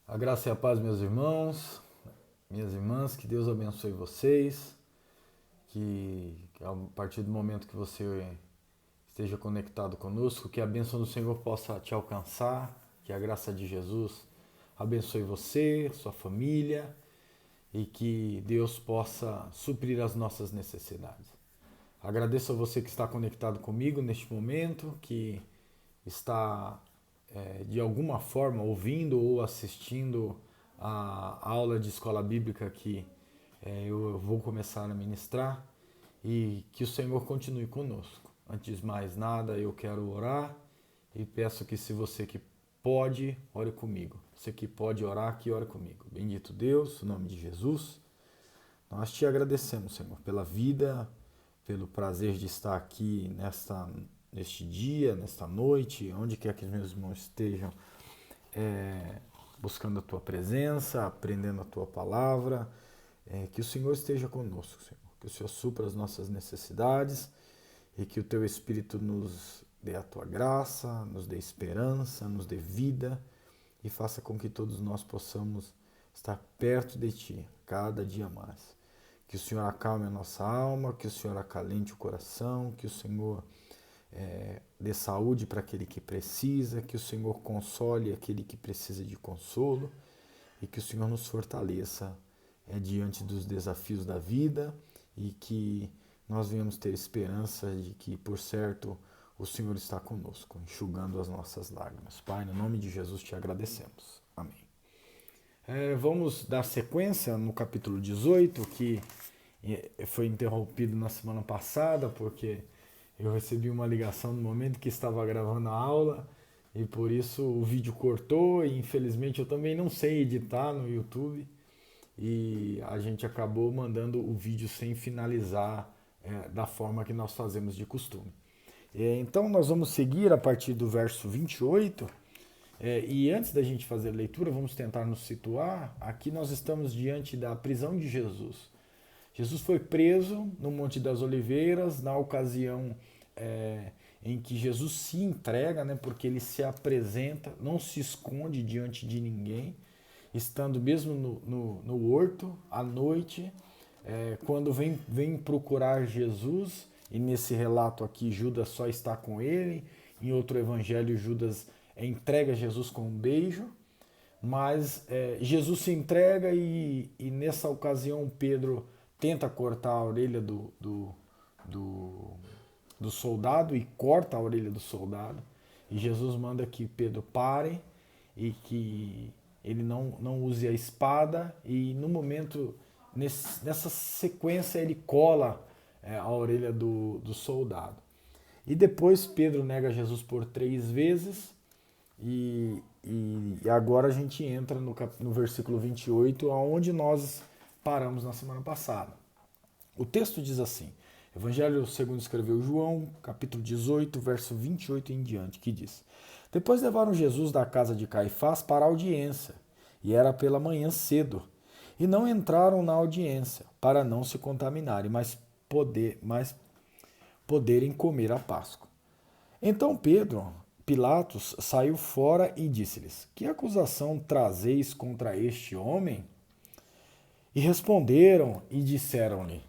A graça e a paz, meus irmãos, minhas irmãs, que Deus abençoe vocês, que a partir do momento que você esteja conectado conosco, que a bênção do Senhor possa te alcançar, que a graça de Jesus abençoe você, sua família e que Deus possa suprir as nossas necessidades. Agradeço a você que está conectado comigo neste momento, que está de alguma forma ouvindo ou assistindo a aula de escola bíblica que eu vou começar a ministrar e que o Senhor continue conosco. Antes de mais nada, eu quero orar e peço que se você que pode, ore comigo. Você que pode orar, que ore comigo. Bendito Deus, em nome de Jesus, nós te agradecemos, Senhor, pela vida, pelo prazer de estar aqui neste dia, nesta noite, onde quer que os meus irmãos estejam, buscando a tua presença, aprendendo a tua palavra, que o Senhor esteja conosco, Senhor, que o Senhor supra as nossas necessidades e que o teu Espírito nos dê a tua graça, nos dê esperança, nos dê vida e faça com que todos nós possamos estar perto de ti cada dia mais. Que o Senhor acalme a nossa alma, que o Senhor acalente o coração, que o Senhor dê saúde para aquele que precisa, que o Senhor console aquele que precisa de consolo e que o Senhor nos fortaleça diante dos desafios da vida e que nós venhamos ter esperança de que, por certo, o Senhor está conosco, enxugando as nossas lágrimas. Pai, no nome de Jesus te agradecemos. Amém. Vamos dar sequência no capítulo 18, que foi interrompido na semana passada, porque eu recebi uma ligação no momento que estava gravando a aula e por isso o vídeo cortou e infelizmente eu também não sei editar no YouTube e a gente acabou mandando o vídeo sem finalizar da forma que nós fazemos de costume. Então nós vamos seguir a partir do verso 28 e antes da gente fazer a leitura, vamos tentar nos situar. Aqui nós estamos diante da prisão de Jesus. Jesus foi preso no Monte das Oliveiras, na ocasião em que Jesus se entrega, né, porque ele se apresenta, não se esconde diante de ninguém, estando mesmo no horto, à noite, quando vem procurar Jesus, e nesse relato aqui Judas só está com ele, em outro evangelho Judas entrega Jesus com um beijo, mas Jesus se entrega e nessa ocasião Pedro tenta cortar a orelha do soldado e corta a orelha do soldado. E Jesus manda que Pedro pare e que ele não use a espada. E no momento, nessa sequência, ele cola a orelha do soldado. E depois Pedro nega Jesus por 3 vezes. E agora a gente entra no versículo 28, onde nós paramos na semana passada. O texto diz assim, Evangelho segundo escreveu João, capítulo 18, verso 28 em diante, que diz: Depois levaram Jesus da casa de Caifás para a audiência, e era pela manhã cedo, e não entraram na audiência, para não se contaminarem, mas poderem comer a Páscoa. Então Pilatos saiu fora e disse-lhes: Que acusação trazeis contra este homem? E responderam e disseram-lhe: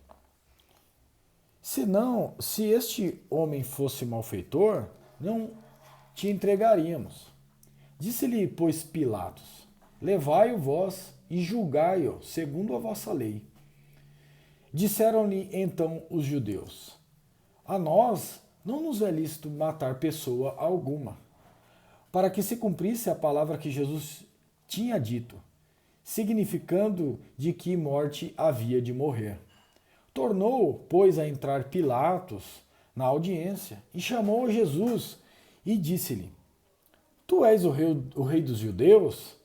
se este homem fosse malfeitor, não te entregaríamos. Disse-lhe, pois, Pilatos: Levai-o vós e julgai-o segundo a vossa lei. Disseram-lhe então os judeus: A nós não nos é lícito matar pessoa alguma, para que se cumprisse a palavra que Jesus tinha dito, significando de que morte havia de morrer. Tornou, pois, a entrar Pilatos na audiência e chamou Jesus e disse-lhe: Tu és o rei dos judeus?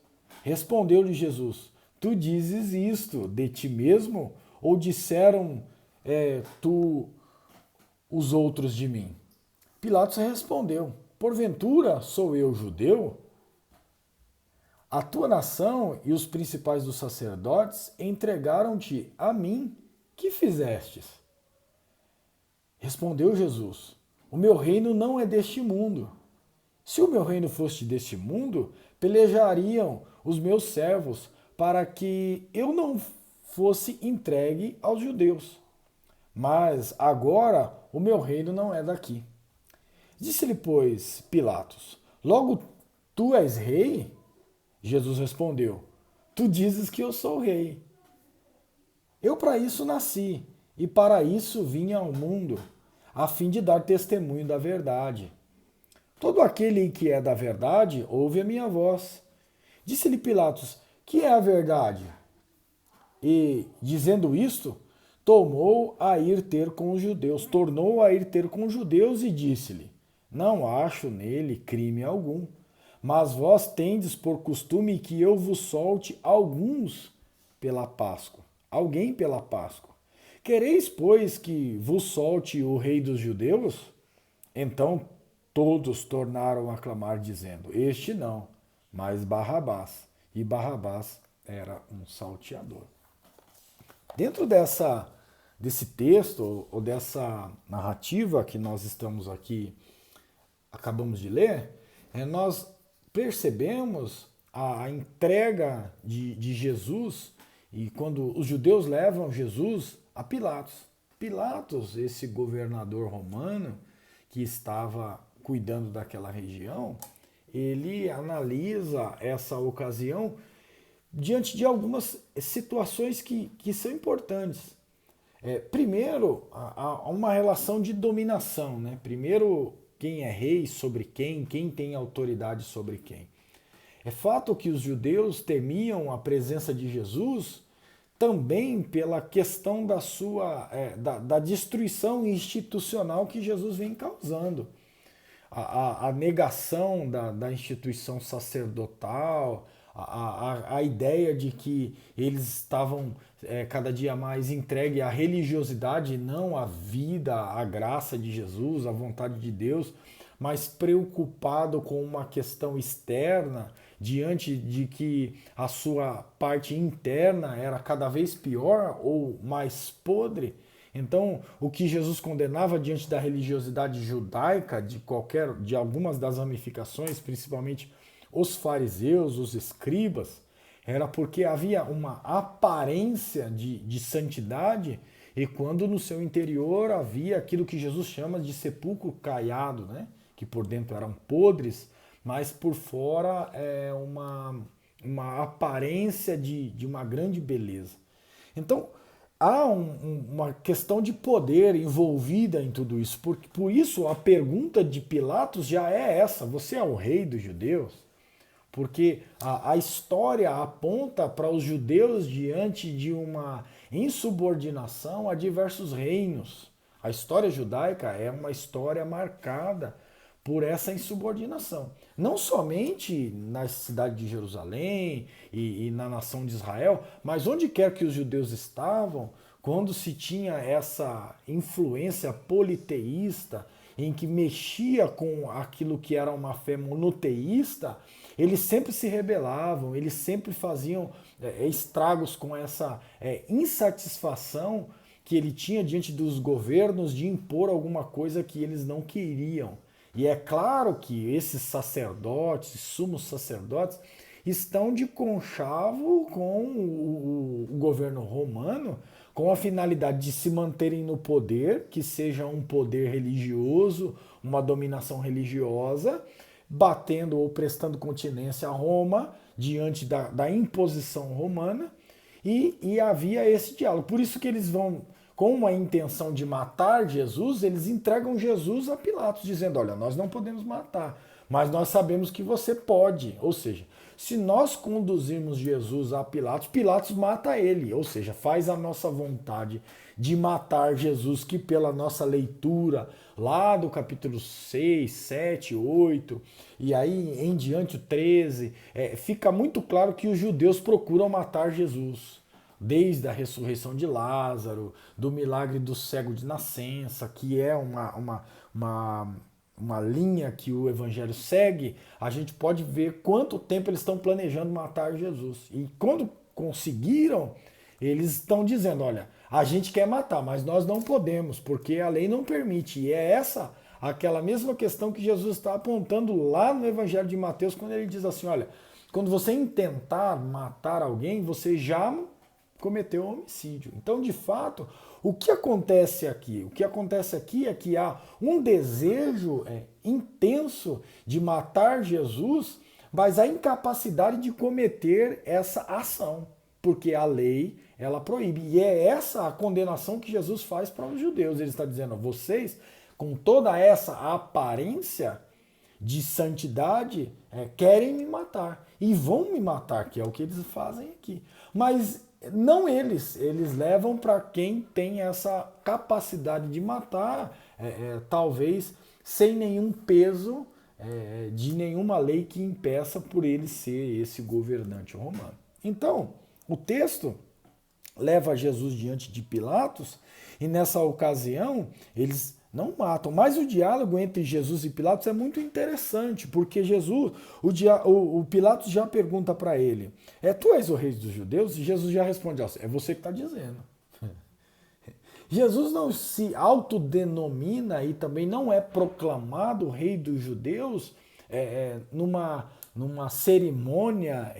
Respondeu-lhe Jesus: Tu dizes isto de ti mesmo, ou disseram tu os outros de mim? Pilatos respondeu: Porventura sou eu judeu? A tua nação e os principais dos sacerdotes entregaram-te a mim. Que fizestes? Respondeu Jesus: O meu reino não é deste mundo. Se o meu reino fosse deste mundo, pelejariam os meus servos para que eu não fosse entregue aos judeus. Mas agora o meu reino não é daqui. Disse-lhe, pois, Pilatos: logo tu és rei? Jesus respondeu: tu dizes que eu sou rei. Eu para isso nasci, e para isso vim ao mundo, a fim de dar testemunho da verdade. Todo aquele que é da verdade ouve a minha voz. Disse-lhe Pilatos: que é a verdade? E, dizendo isto, tornou a ir ter com os judeus e disse-lhe: não acho nele crime algum, mas vós tendes por costume que eu vos solte alguém pela Páscoa. Quereis, pois, que vos solte o rei dos judeus? Então todos tornaram a clamar, dizendo: este não, mas Barrabás. E Barrabás era um salteador. Dentro desse texto, ou dessa narrativa que nós estamos aqui, acabamos de ler, nós percebemos a entrega de Jesus, e quando os judeus levam Jesus a Pilatos. Pilatos, esse governador romano que estava cuidando daquela região, ele analisa essa ocasião diante de algumas situações que são importantes. Primeiro, há uma relação de dominação, né? Primeiro, quem é rei sobre quem tem autoridade sobre quem. É fato que os judeus temiam a presença de Jesus também pela questão da destruição institucional que Jesus vem causando. A negação da instituição sacerdotal, a ideia de que eles estavam cada dia mais entregues à religiosidade, não à vida, à graça de Jesus, à vontade de Deus, mas preocupado com uma questão externa, diante de que a sua parte interna era cada vez pior ou mais podre. Então, o que Jesus condenava diante da religiosidade judaica, de algumas das ramificações, principalmente os fariseus, os escribas, era porque havia uma aparência de santidade, e quando no seu interior havia aquilo que Jesus chama de sepulcro caiado, né? Que por dentro eram podres, mas por fora é uma aparência de uma grande beleza. Então, há uma questão de poder envolvida em tudo isso. Por isso, a pergunta de Pilatos já é essa: você é o rei dos judeus? Porque a história aponta para os judeus diante de uma insubordinação a diversos reinos. A história judaica é uma história marcada por essa insubordinação. Não somente na cidade de Jerusalém e na nação de Israel, mas onde quer que os judeus estavam, quando se tinha essa influência politeísta, em que mexia com aquilo que era uma fé monoteísta, eles sempre se rebelavam, eles sempre faziam estragos com essa insatisfação que ele tinha diante dos governos de impor alguma coisa que eles não queriam. E é claro que esses sacerdotes, sumos sacerdotes, estão de conchavo com o governo romano, com a finalidade de se manterem no poder, que seja um poder religioso, uma dominação religiosa, batendo ou prestando continência a Roma diante da imposição romana, e havia esse diálogo. Por isso que eles vão, com uma intenção de matar Jesus, eles entregam Jesus a Pilatos, dizendo: olha, nós não podemos matar, mas nós sabemos que você pode. Ou seja, se nós conduzirmos Jesus a Pilatos, Pilatos mata ele, ou seja, faz a nossa vontade de matar Jesus, que pela nossa leitura lá do capítulo 6, 7, 8, e aí em diante o 13, fica muito claro que os judeus procuram matar Jesus. Desde a ressurreição de Lázaro, do milagre do cego de nascença, que é uma linha que o evangelho segue, a gente pode ver quanto tempo eles estão planejando matar Jesus. E quando conseguiram, eles estão dizendo: olha, a gente quer matar, mas nós não podemos, porque a lei não permite. E é aquela mesma questão que Jesus está apontando lá no evangelho de Mateus, quando ele diz assim: olha, Quando você intentar matar alguém, você já cometeu homicídio. Então, de fato, o que acontece aqui? O que acontece aqui é que há um desejo intenso de matar Jesus, mas a incapacidade de cometer essa ação, porque a lei ela proíbe. E é essa a condenação que Jesus faz para os judeus. Ele está dizendo: vocês, com toda essa aparência de santidade, querem me matar e vão me matar, que é o que eles fazem aqui. Mas não eles levam para quem tem essa capacidade de matar, talvez sem nenhum peso de nenhuma lei que impeça por ele ser esse governante romano. Então, o texto leva Jesus diante de Pilatos e nessa ocasião eles não matam. Mas o diálogo entre Jesus e Pilatos é muito interessante, porque o Pilatos já pergunta para ele: tu és o rei dos judeus? E Jesus já responde: é você que está dizendo. Jesus não se autodenomina e também não é proclamado rei dos judeus numa cerimônia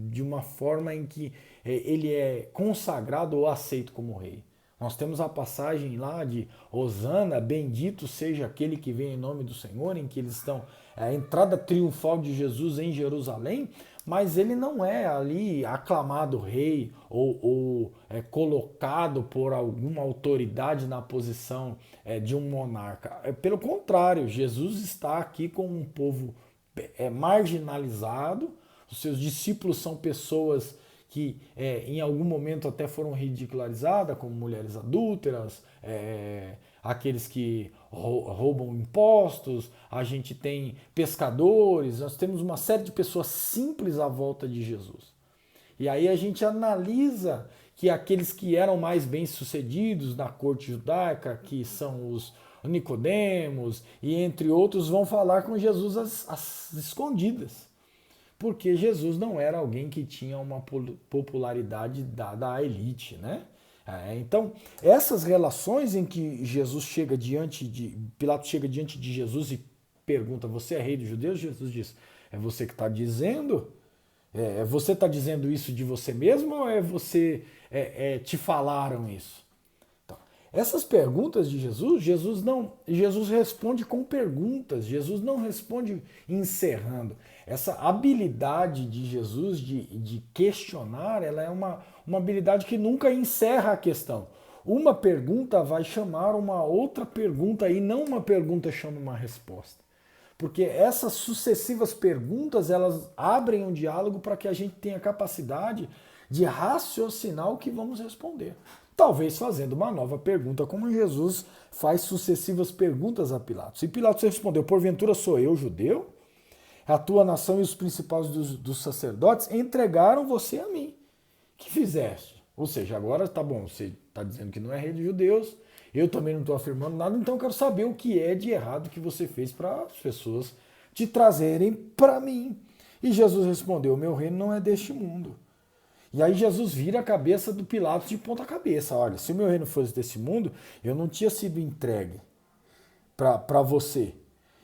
de uma forma em que ele é consagrado ou aceito como rei. Nós temos a passagem lá de Hosana, bendito seja aquele que vem em nome do Senhor, em que eles estão, a entrada triunfal de Jesus em Jerusalém, mas ele não é ali aclamado rei ou colocado por alguma autoridade na posição de um monarca. Pelo contrário, Jesus está aqui com um povo marginalizado, os seus discípulos são pessoas que em algum momento até foram ridicularizadas, como mulheres adúlteras, aqueles que roubam impostos, a gente tem pescadores, nós temos uma série de pessoas simples à volta de Jesus. E aí a gente analisa que aqueles que eram mais bem-sucedidos na corte judaica, que são os Nicodemos e entre outros, vão falar com Jesus às escondidas. Porque Jesus não era alguém que tinha uma popularidade dada à elite, né? Então, essas relações em que Pilatos chega diante de Jesus e pergunta: você é rei dos judeus? Jesus diz: é você que está dizendo? Você está dizendo isso de você mesmo ou te falaram isso? Então, essas perguntas de Jesus responde com perguntas, Jesus não responde encerrando. Essa habilidade de Jesus de questionar, ela é uma habilidade que nunca encerra a questão. Uma pergunta vai chamar uma outra pergunta e não uma pergunta chama uma resposta. Porque essas sucessivas perguntas, elas abrem um diálogo para que a gente tenha capacidade de raciocinar o que vamos responder. Talvez fazendo uma nova pergunta, como Jesus faz sucessivas perguntas a Pilatos. E Pilatos respondeu: porventura sou eu judeu? A tua nação e os principais dos sacerdotes entregaram você a mim. Que fizeste? Ou seja, agora tá bom, você está dizendo que não é rei dos judeus, eu também não estou afirmando nada, então eu quero saber o que é de errado que você fez para as pessoas te trazerem para mim. E Jesus respondeu: meu reino não é deste mundo. E aí Jesus vira a cabeça do Pilatos de ponta cabeça. Olha, se o meu reino fosse desse mundo, eu não tinha sido entregue para você.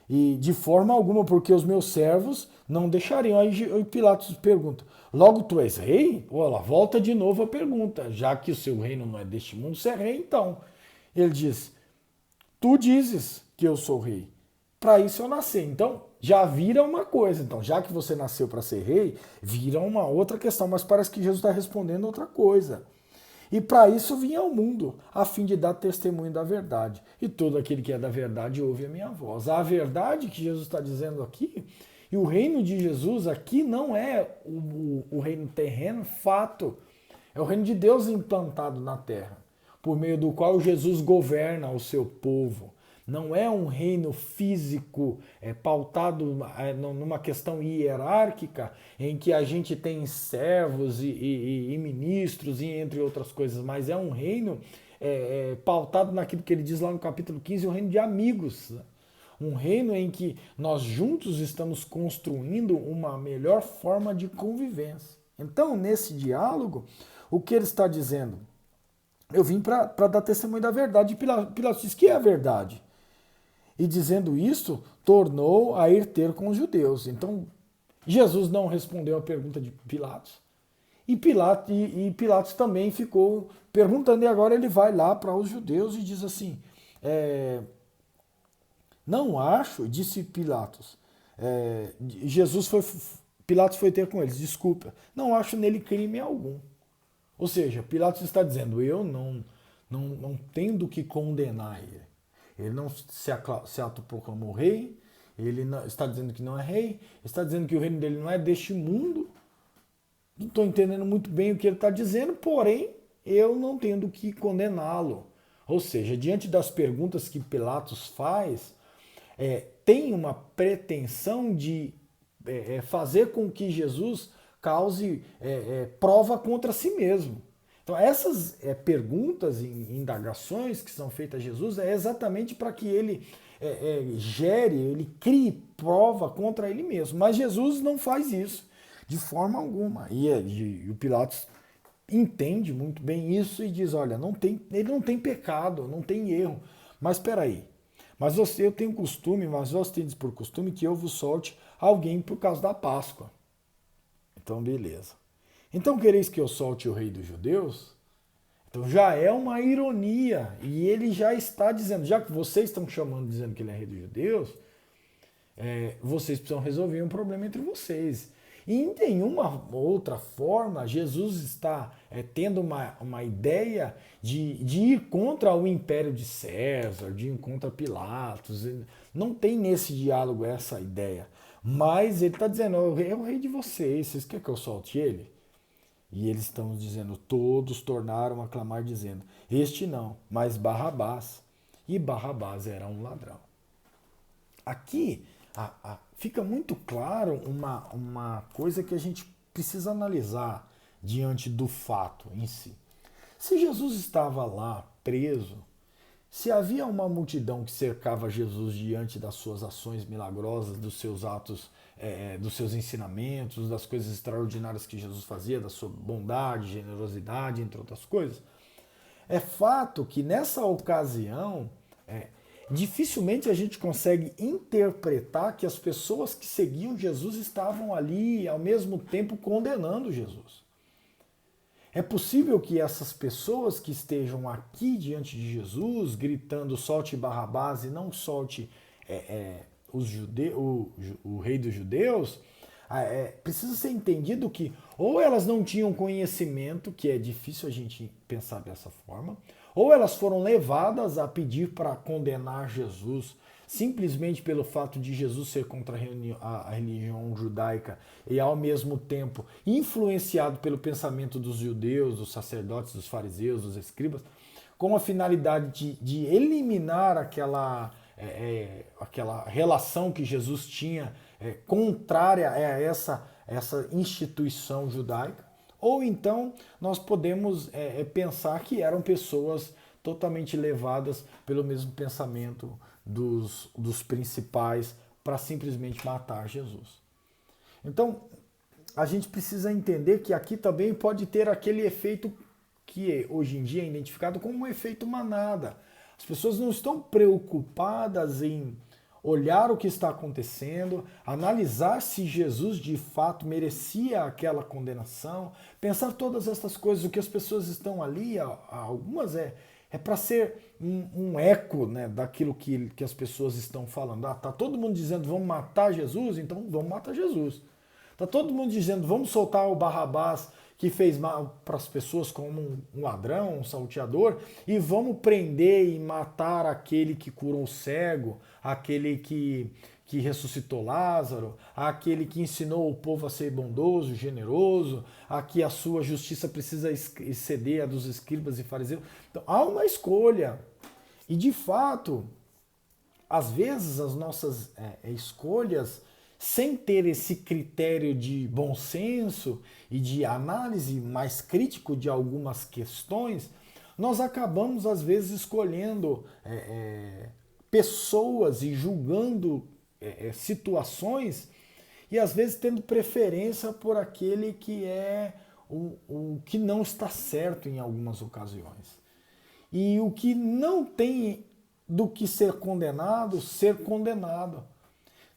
E de forma alguma, porque os meus servos não deixariam. Aí Pilatos pergunta: logo tu és rei? Olha, volta de novo a pergunta. Já que o seu reino não é deste mundo, você é rei então. Ele diz: tu dizes que eu sou rei. Para isso eu nasci. Então já vira uma coisa. Então, já que você nasceu para ser rei, vira uma outra questão. Mas parece que Jesus está respondendo outra coisa. E para isso vim ao mundo, a fim de dar testemunho da verdade. E todo aquele que é da verdade ouve a minha voz. A verdade que Jesus está dizendo aqui, e o reino de Jesus aqui não é o reino terreno, fato. É o reino de Deus implantado na terra, por meio do qual Jesus governa o seu povo. Não é um reino físico pautado numa questão hierárquica em que a gente tem servos e ministros e entre outras coisas, mas é um reino pautado naquilo que ele diz lá no capítulo 15, um reino de amigos. Um reino em que nós juntos estamos construindo uma melhor forma de convivência. Então, nesse diálogo, o que ele está dizendo? Eu vim para dar testemunho da verdade. Pilatos diz que é a verdade. E dizendo isto, tornou a ir ter com os judeus. Então, Jesus não respondeu a pergunta de Pilatos. E Pilatos também ficou perguntando, e agora ele vai lá para os judeus e diz assim: não acho, disse Pilatos. Jesus foi. Pilatos foi ter com eles: desculpa, não acho nele crime algum. Ou seja, Pilatos está dizendo: eu não tenho do que condenar ele. Ele não se autoproclamou rei, ele não, está dizendo que não é rei, está dizendo que o reino dele não é deste mundo. Não estou entendendo muito bem o que ele está dizendo, porém, eu não tenho do que condená-lo. Ou seja, diante das perguntas que Pilatos faz, tem uma pretensão de fazer com que Jesus cause prova contra si mesmo. Então, essas perguntas e indagações que são feitas a Jesus é exatamente para que ele ele crie prova contra ele mesmo. Mas Jesus não faz isso de forma alguma. E o Pilatos entende muito bem isso e diz: olha, ele não tem pecado, não tem erro. Mas espera aí. Eu tenho costume, mas vós tendes por costume que eu vos solte alguém por causa da Páscoa. Então, beleza. Então, quereis que eu solte o rei dos judeus? Então já é uma ironia. E ele já está dizendo, já que vocês estão chamando, dizendo que ele é rei dos judeus, vocês precisam resolver um problema entre vocês. E em nenhuma outra forma, Jesus está tendo uma ideia de ir contra o império de César, de ir contra Pilatos. Não tem nesse diálogo essa ideia. Mas ele está dizendo: é o rei de vocês querem que eu solte ele? E eles estão dizendo, todos tornaram a clamar dizendo: este não, mas Barrabás. E Barrabás era um ladrão. Aqui fica muito claro uma coisa que a gente precisa analisar diante do fato em si. Se Jesus estava lá preso, se havia uma multidão que cercava Jesus diante das suas ações milagrosas, dos seus atos, dos seus ensinamentos, das coisas extraordinárias que Jesus fazia, da sua bondade, generosidade, entre outras coisas, é fato que nessa ocasião, dificilmente a gente consegue interpretar que as pessoas que seguiam Jesus estavam ali ao mesmo tempo condenando Jesus. É possível que essas pessoas que estejam aqui diante de Jesus, gritando solte Barrabás e não solte o rei dos judeus, precisa ser entendido que ou elas não tinham conhecimento, que é difícil a gente pensar dessa forma, ou elas foram levadas a pedir para condenar Jesus simplesmente pelo fato de Jesus ser contra a religião judaica e ao mesmo tempo influenciado pelo pensamento dos judeus, dos sacerdotes, dos fariseus, dos escribas, com a finalidade de eliminar aquela relação que Jesus tinha contrária a essa instituição judaica. Ou então nós podemos pensar que eram pessoas totalmente levadas pelo mesmo pensamento dos principais para simplesmente matar Jesus. Então, a gente precisa entender que aqui também pode ter aquele efeito que hoje em dia é identificado como um efeito manada. As pessoas não estão preocupadas em olhar o que está acontecendo, analisar se Jesus de fato merecia aquela condenação, pensar todas essas coisas. O que as pessoas estão ali, algumas para ser um eco, né, daquilo que as pessoas estão falando. Tá todo mundo dizendo vamos matar Jesus, então vamos matar Jesus. Tá todo mundo dizendo vamos soltar o Barrabás, que fez mal para as pessoas como um ladrão, um salteador, e vamos prender e matar aquele que curou o cego, aquele que ressuscitou Lázaro, aquele que ensinou o povo a ser bondoso, generoso, a que a sua justiça precisa exceder a dos escribas e fariseus. Então há uma escolha. E de fato, às vezes as nossas escolhas, sem ter esse critério de bom senso e de análise mais crítico de algumas questões, nós acabamos às vezes escolhendo pessoas e julgando situações e às vezes tendo preferência por aquele que é o que não está certo em algumas ocasiões. E o que não tem do que ser condenado.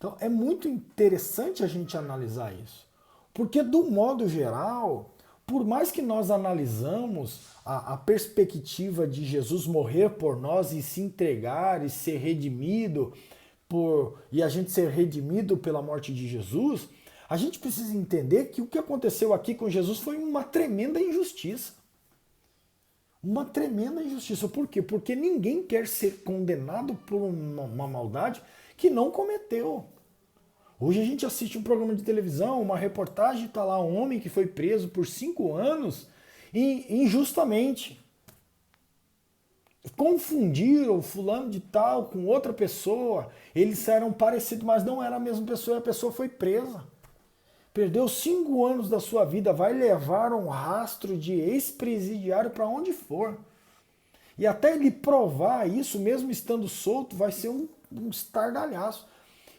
Então é muito interessante a gente analisar isso. Porque do modo geral, por mais que nós analisamos a perspectiva de Jesus morrer por nós e se entregar e ser redimido e a gente ser redimido pela morte de Jesus, a gente precisa entender que o que aconteceu aqui com Jesus foi uma tremenda injustiça. Uma tremenda injustiça. Por quê? Porque ninguém quer ser condenado por uma maldade que não cometeu. Hoje a gente assiste um programa de televisão, uma reportagem, está lá um homem que foi preso por 5 anos injustamente. Confundiram fulano de tal com outra pessoa, eles eram parecidos, mas não era a mesma pessoa, a pessoa foi presa. Perdeu 5 anos da sua vida, vai levar um rastro de ex-presidiário para onde for. E até ele provar isso, mesmo estando solto, vai ser um estardalhaço.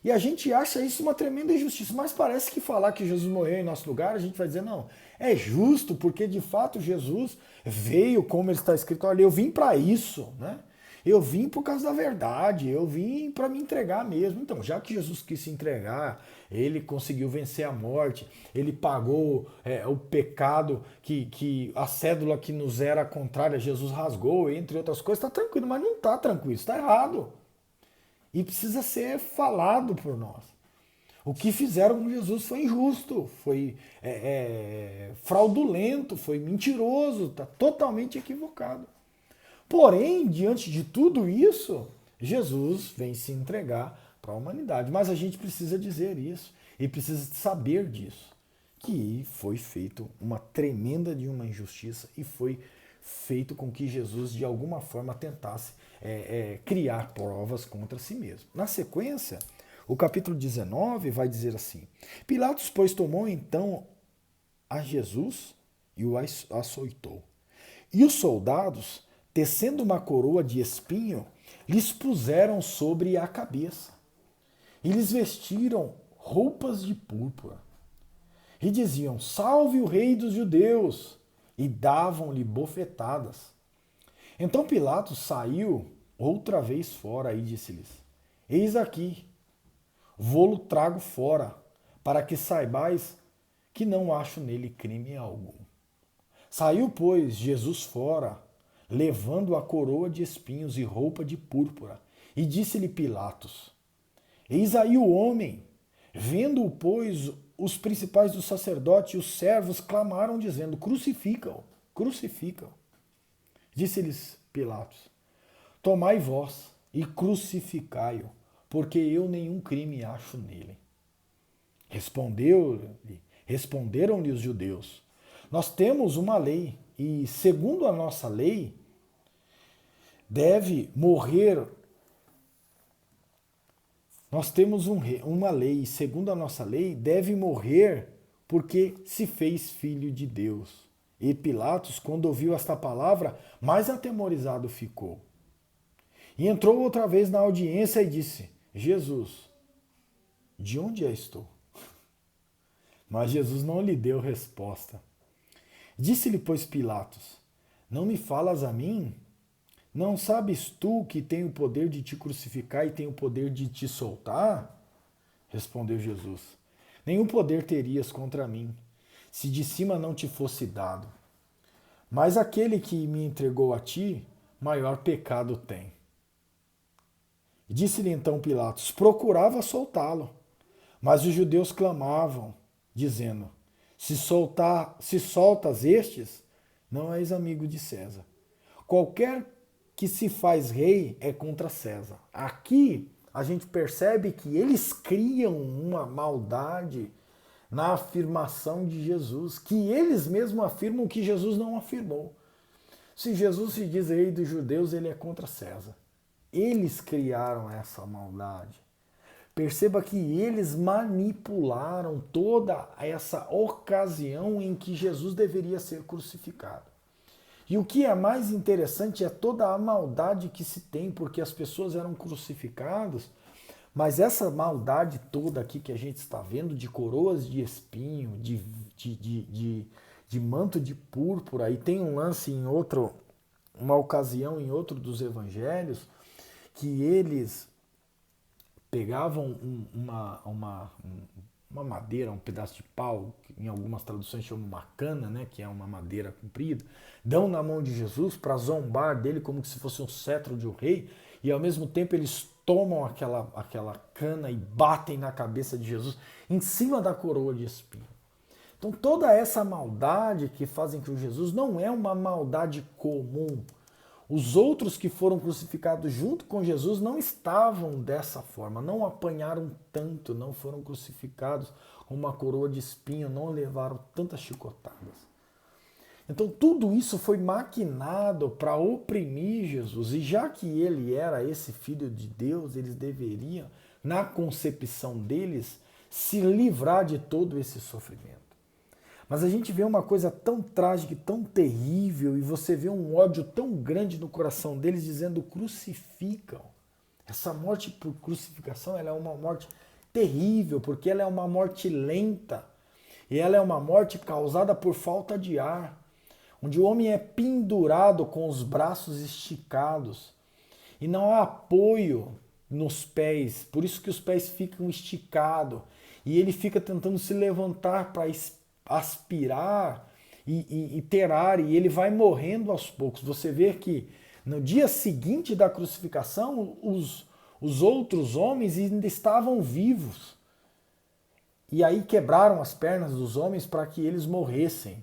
E a gente acha isso uma tremenda injustiça, mas parece que falar que Jesus morreu em nosso lugar, a gente vai dizer, não, é justo, porque de fato Jesus veio, como ele está escrito, olha, eu vim para isso, né? Eu vim por causa da verdade, eu vim para me entregar mesmo. Então, já que Jesus quis se entregar, ele conseguiu vencer a morte, ele pagou o pecado, que a cédula que nos era contrária, Jesus rasgou, entre outras coisas, está tranquilo, mas não está tranquilo, está errado. E precisa ser falado por nós. O que fizeram com Jesus foi injusto, foi fraudulento, foi mentiroso, está totalmente equivocado. Porém, diante de tudo isso, Jesus vem se entregar para a humanidade. Mas a gente precisa dizer isso e precisa saber disso, que foi feito uma tremenda de uma injustiça e foi feito com que Jesus, de alguma forma, tentasse criar provas contra si mesmo. Na sequência, o capítulo 19 vai dizer assim: Pilatos, pois, tomou então a Jesus e o açoitou. E os soldados, tecendo uma coroa de espinho, lhes puseram sobre a cabeça. E lhes vestiram roupas de púrpura. E diziam, salve o rei dos judeus! E davam-lhe bofetadas. Então Pilatos saiu outra vez fora e disse-lhes, eis aqui, vô-lo trago fora, para que saibais que não acho nele crime algum. Saiu, pois, Jesus fora, levando a coroa de espinhos e roupa de púrpura, e disse-lhe Pilatos, eis aí o homem. Vendo-o, pois, os principais dos sacerdotes e os servos clamaram, dizendo, crucifica-o, crucifica-o. Disse-lhes Pilatos, tomai vós e crucificai-o, porque eu nenhum crime acho nele. Responderam-lhe os judeus, nós temos uma lei, e segundo a nossa lei, deve morrer. Nós temos uma lei, e segundo a nossa lei, deve morrer porque se fez filho de Deus. E Pilatos, quando ouviu esta palavra, mais atemorizado ficou. E entrou outra vez na audiência e disse, Jesus, de onde és tu? Mas Jesus não lhe deu resposta. Disse-lhe, pois, Pilatos, não me falas a mim? Não sabes tu que tenho o poder de te crucificar e tenho o poder de te soltar? Respondeu Jesus. Nenhum poder terias contra mim, se de cima não te fosse dado. Mas aquele que me entregou a ti, maior pecado tem. Disse-lhe então Pilatos, procurava soltá-lo, mas os judeus clamavam, dizendo, se soltas estes, não és amigo de César. Qualquer que se faz rei é contra César. Aqui a gente percebe que eles criam uma maldade na afirmação de Jesus, que eles mesmos afirmam que Jesus não afirmou. Se Jesus se diz rei dos judeus, ele é contra César. Eles criaram essa maldade. Perceba que eles manipularam toda essa ocasião em que Jesus deveria ser crucificado. E o que é mais interessante é toda a maldade que se tem, porque as pessoas eram crucificadas, mas essa maldade toda aqui que a gente está vendo, de coroas de espinho, de manto de púrpura, e tem um lance em uma ocasião em outro dos evangelhos, que eles pegavam uma madeira, um pedaço de pau, que em algumas traduções chamam uma cana, né, que é uma madeira comprida, dão na mão de Jesus para zombar dele como se fosse um cetro de um rei, e ao mesmo tempo eles tomam aquela cana e batem na cabeça de Jesus em cima da coroa de espinho. Então toda essa maldade que fazem com Jesus não é uma maldade comum. Os outros que foram crucificados junto com Jesus não estavam dessa forma, não apanharam tanto, não foram crucificados com uma coroa de espinho, não levaram tantas chicotadas. Então tudo isso foi maquinado para oprimir Jesus, e já que ele era esse filho de Deus, eles deveriam, na concepção deles, se livrar de todo esse sofrimento. Mas a gente vê uma coisa tão trágica e tão terrível, e você vê um ódio tão grande no coração deles dizendo crucificam. Essa morte por crucificação, ela é uma morte terrível, porque ela é uma morte lenta. E ela é uma morte causada por falta de ar, onde o homem é pendurado com os braços esticados. E não há apoio nos pés, por isso que os pés ficam esticados. E ele fica tentando se levantar para aspirar e ter ar, e ele vai morrendo aos poucos. Você vê que no dia seguinte da crucificação, os outros homens ainda estavam vivos. E aí quebraram as pernas dos homens para que eles morressem.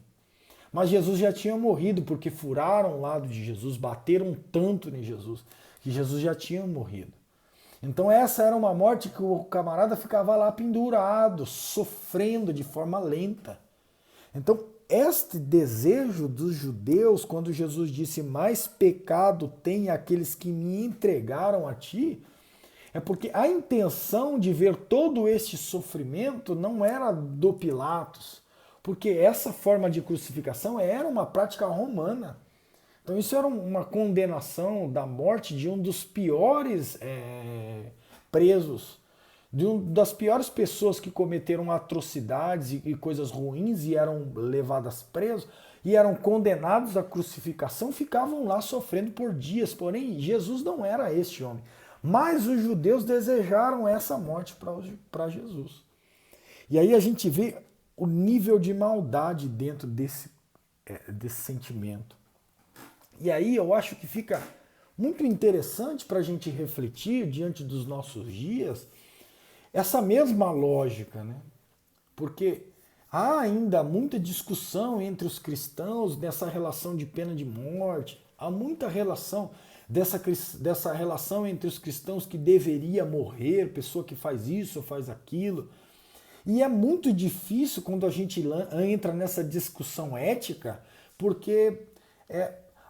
Mas Jesus já tinha morrido, porque furaram o lado de Jesus, bateram tanto em Jesus, que Jesus já tinha morrido. Então essa era uma morte que o camarada ficava lá pendurado, sofrendo de forma lenta. Então, este desejo dos judeus, quando Jesus disse, mais pecado tem aqueles que me entregaram a ti, é porque a intenção de ver todo este sofrimento não era do Pilatos, porque essa forma de crucificação era uma prática romana. Então isso era uma condenação da morte de um dos piores presos, das piores pessoas que cometeram atrocidades e coisas ruins e eram levadas presos e eram condenados à crucificação, ficavam lá sofrendo por dias. Porém, Jesus não era este homem. Mas os judeus desejaram essa morte para Jesus. E aí a gente vê o nível de maldade dentro desse sentimento. E aí eu acho que fica muito interessante para a gente refletir diante dos nossos dias essa mesma lógica, né? Porque há ainda muita discussão entre os cristãos nessa relação de pena de morte, há muita relação dessa relação entre os cristãos que deveria morrer, pessoa que faz isso ou faz aquilo. E é muito difícil quando a gente entra nessa discussão ética, porque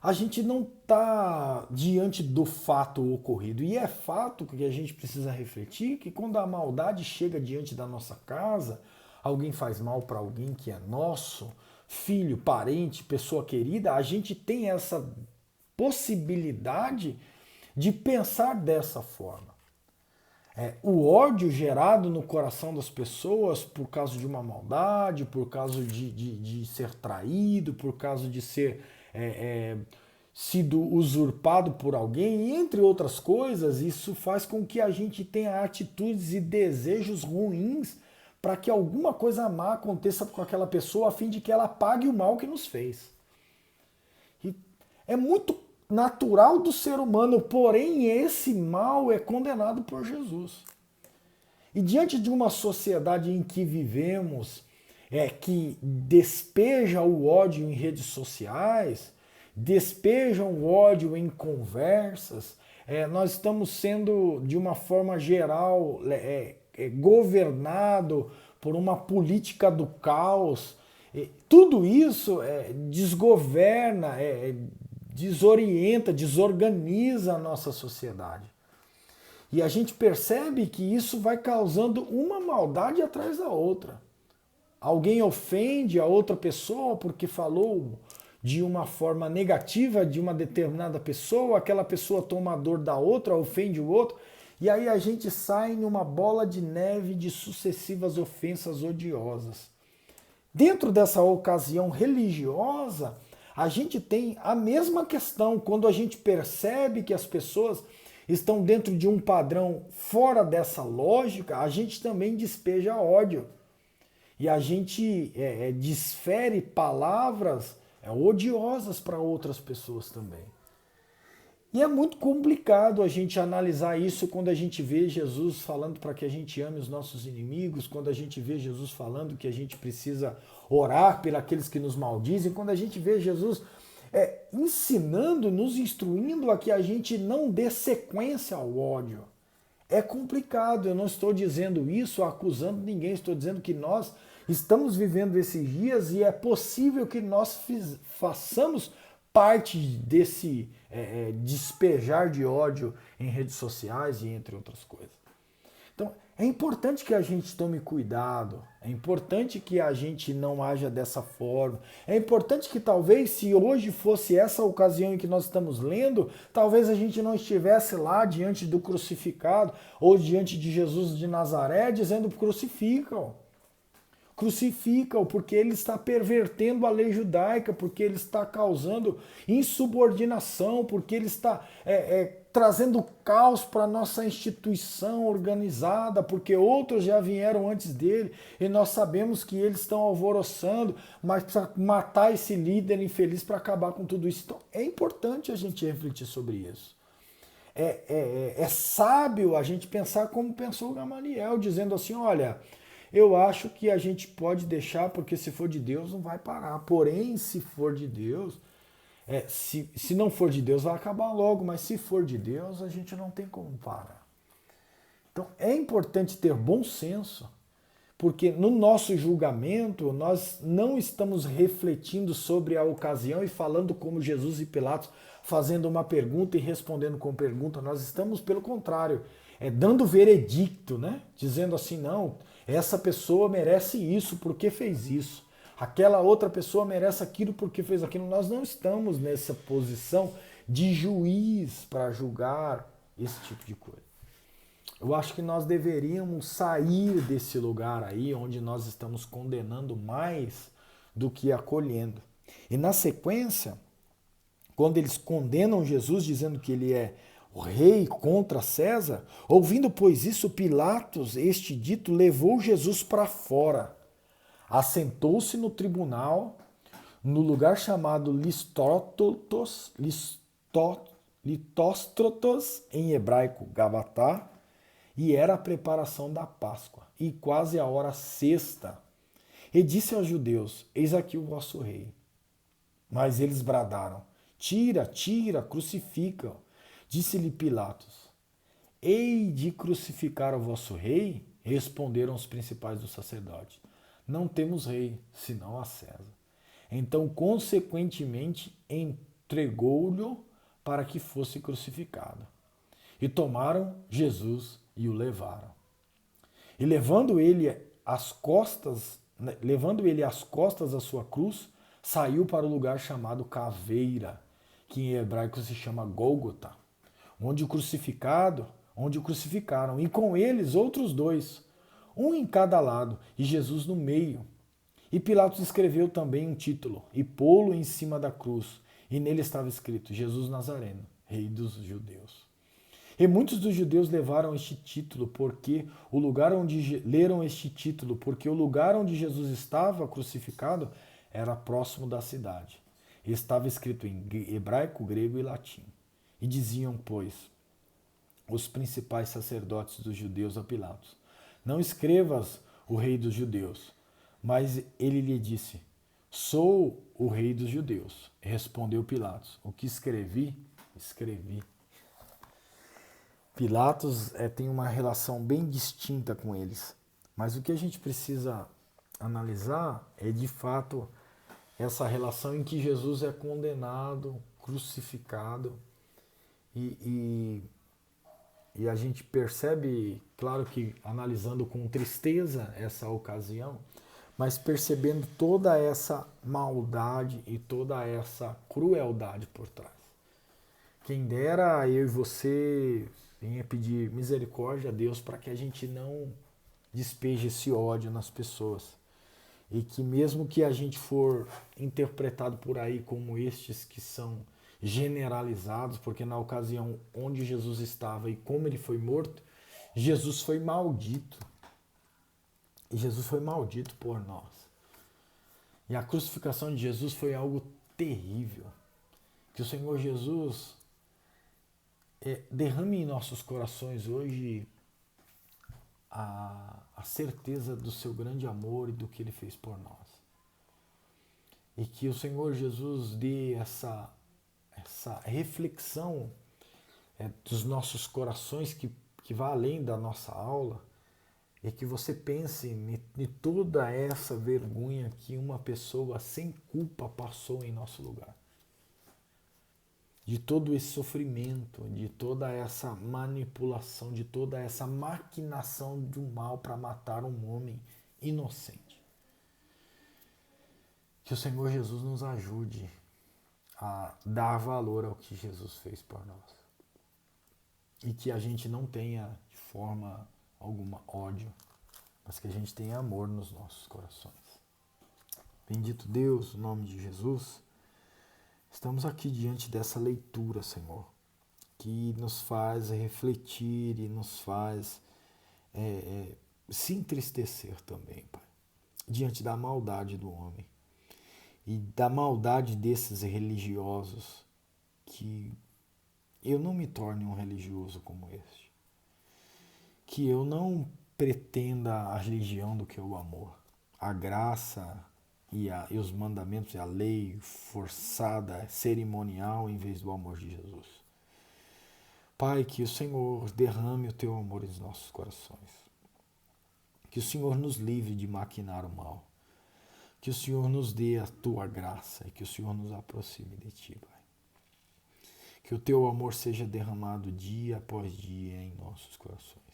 a gente não está diante do fato ocorrido. E é fato que a gente precisa refletir que quando a maldade chega diante da nossa casa, alguém faz mal para alguém que é nosso, filho, parente, pessoa querida, a gente tem essa possibilidade de pensar dessa forma. O ódio gerado no coração das pessoas por causa de uma maldade, por causa de ser traído, por causa de ser sido usurpado por alguém, e entre outras coisas, isso faz com que a gente tenha atitudes e desejos ruins para que alguma coisa má aconteça com aquela pessoa a fim de que ela pague o mal que nos fez. E é muito natural do ser humano, porém esse mal é condenado por Jesus. E diante de uma sociedade em que vivemos, que despeja o ódio em redes sociais, despejam o ódio em conversas, nós estamos sendo, de uma forma geral, governado por uma política do caos. Tudo isso desgoverna, desorienta, desorganiza a nossa sociedade. E a gente percebe que isso vai causando uma maldade atrás da outra. Alguém ofende a outra pessoa porque falou de uma forma negativa de uma determinada pessoa, aquela pessoa toma a dor da outra, ofende o outro, e aí a gente sai em uma bola de neve de sucessivas ofensas odiosas. Dentro dessa ocasião religiosa, a gente tem a mesma questão quando a gente percebe que as pessoas estão dentro de um padrão fora dessa lógica, a gente também despeja ódio. E a gente desfere palavras odiosas para outras pessoas também. E é muito complicado a gente analisar isso quando a gente vê Jesus falando para que a gente ame os nossos inimigos, quando a gente vê Jesus falando que a gente precisa orar por aqueles que nos maldizem, quando a gente vê Jesus ensinando, nos instruindo a que a gente não dê sequência ao ódio. É complicado, eu não estou dizendo isso acusando ninguém, estou dizendo que nós estamos vivendo esses dias e é possível que nós façamos parte desse despejar de ódio em redes sociais e entre outras coisas. Então, é importante que a gente tome cuidado, é importante que a gente não haja dessa forma, é importante que talvez se hoje fosse essa ocasião em que nós estamos lendo, talvez a gente não estivesse lá diante do crucificado ou diante de Jesus de Nazaré dizendo crucificam. Crucificam, porque ele está pervertendo a lei judaica, porque ele está causando insubordinação, porque ele está trazendo caos para a nossa instituição organizada, porque outros já vieram antes dele e nós sabemos que eles estão alvoroçando, mas para matar esse líder infeliz, para acabar com tudo isso. Então é importante a gente refletir sobre isso. É sábio a gente pensar como pensou Gamaliel, dizendo assim, olha, eu acho que a gente pode deixar, porque se for de Deus não vai parar. Porém, se for de Deus, se não for de Deus vai acabar logo, mas se for de Deus a gente não tem como parar. Então é importante ter bom senso, porque no nosso julgamento nós não estamos refletindo sobre a ocasião e falando como Jesus e Pilatos, fazendo uma pergunta e respondendo com pergunta. Nós estamos, pelo contrário, dando veredicto, né? Dizendo assim, não, essa pessoa merece isso porque fez isso. Aquela outra pessoa merece aquilo porque fez aquilo. Nós não estamos nessa posição de juiz para julgar esse tipo de coisa. Eu acho que nós deveríamos sair desse lugar aí onde nós estamos condenando mais do que acolhendo. E na sequência, quando eles condenam Jesus dizendo que ele é o rei contra César, ouvindo pois isso, Pilatos, este dito, levou Jesus para fora. Assentou-se no tribunal, no lugar chamado Litóstrotos, em hebraico Gabatá, e era a preparação da Páscoa, e quase a hora sexta. E disse aos judeus, eis aqui o vosso rei. Mas eles bradaram, tira, tira, crucifica. Disse-lhe Pilatos, hei de crucificar o vosso rei? Responderam os principais dos sacerdotes, não temos rei, senão a César. Então, consequentemente, entregou-lhe para que fosse crucificado. E tomaram Jesus e o levaram. E levando ele às costas a sua cruz, saiu para o lugar chamado Caveira, que em hebraico se chama Gólgota, onde o crucificaram, e com eles outros dois, um em cada lado, e Jesus no meio. E Pilatos escreveu também um título, e pô-lo em cima da cruz, e nele estava escrito, Jesus Nazareno, Rei dos Judeus. E muitos dos judeus levaram este título, porque o lugar onde leram este título, porque o lugar onde Jesus estava crucificado era próximo da cidade. E estava escrito em hebraico, grego e latim. E diziam, pois, os principais sacerdotes dos judeus a Pilatos, não escrevas o rei dos judeus. Mas ele lhe disse, sou o rei dos judeus. Respondeu Pilatos, o que escrevi, escrevi. Pilatos tem uma relação bem distinta com eles. Mas o que a gente precisa analisar é, de fato, essa relação em que Jesus é condenado, crucificado, e a gente percebe, claro que analisando com tristeza essa ocasião, mas percebendo toda essa maldade e toda essa crueldade por trás. Quem dera eu e você venha pedir misericórdia a Deus para que a gente não despeje esse ódio nas pessoas. E que mesmo que a gente for interpretado por aí como estes que são generalizados, porque na ocasião onde Jesus estava e como ele foi morto, Jesus foi maldito. E Jesus foi maldito por nós. E a crucificação de Jesus foi algo terrível. Que o Senhor Jesus derrame em nossos corações hoje a certeza do seu grande amor e do que ele fez por nós. E que o Senhor Jesus dê essa reflexão dos nossos corações que vá além da nossa aula, e que você pense em toda essa vergonha que uma pessoa sem culpa passou em nosso lugar. De todo esse sofrimento, de toda essa manipulação, de toda essa maquinação do mal para matar um homem inocente. Que o Senhor Jesus nos ajude a dar valor ao que Jesus fez por nós. E que a gente não tenha de forma alguma ódio, mas que a gente tenha amor nos nossos corações. Bendito Deus, no nome de Jesus, estamos aqui diante dessa leitura, Senhor, que nos faz refletir e nos faz se entristecer também, Pai, diante da maldade do homem e da maldade desses religiosos, que eu não me torne um religioso como este, que eu não pretenda a religião do que o amor, a graça e os mandamentos e a lei forçada, cerimonial, em vez do amor de Jesus. Pai, que o Senhor derrame o teu amor em nossos corações. Que o Senhor nos livre de maquinar o mal. Que o Senhor nos dê a tua graça e que o Senhor nos aproxime de ti, Pai. Que o teu amor seja derramado dia após dia em nossos corações.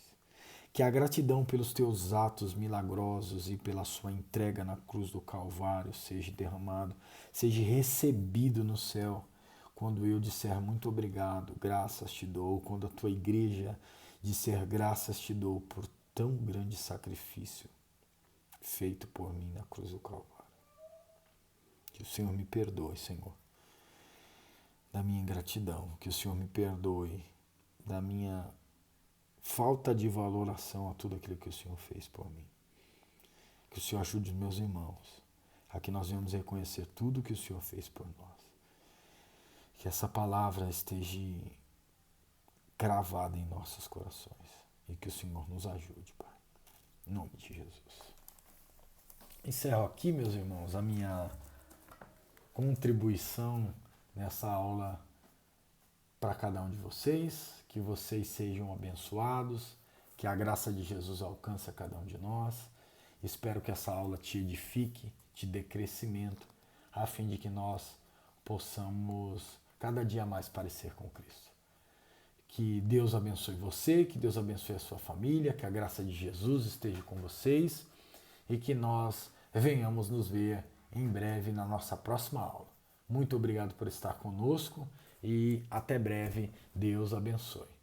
Que a gratidão pelos teus atos milagrosos e pela sua entrega na cruz do Calvário seja derramado, seja recebido no céu. Quando eu disser muito obrigado, graças te dou. Quando a tua igreja disser graças te dou por tão grande sacrifício feito por mim na cruz do Calvário. Que o Senhor me perdoe, Senhor, da minha ingratidão. Que o Senhor me perdoe da minha falta de valoração a tudo aquilo que o Senhor fez por mim. Que o Senhor ajude os meus irmãos a que nós venhamos reconhecer tudo que o Senhor fez por nós. Que essa palavra esteja cravada em nossos corações e que o Senhor nos ajude, Pai. Em nome de Jesus. Encerro aqui, meus irmãos, a minha contribuição nessa aula para cada um de vocês. Que vocês sejam abençoados, que a graça de Jesus alcance a cada um de nós. Espero que essa aula te edifique, te dê crescimento, a fim de que nós possamos cada dia mais parecer com Cristo. Que Deus abençoe você, que Deus abençoe a sua família, que a graça de Jesus esteja com vocês e que nós venhamos nos ver em breve na nossa próxima aula. Muito obrigado por estar conosco e até breve. Deus abençoe.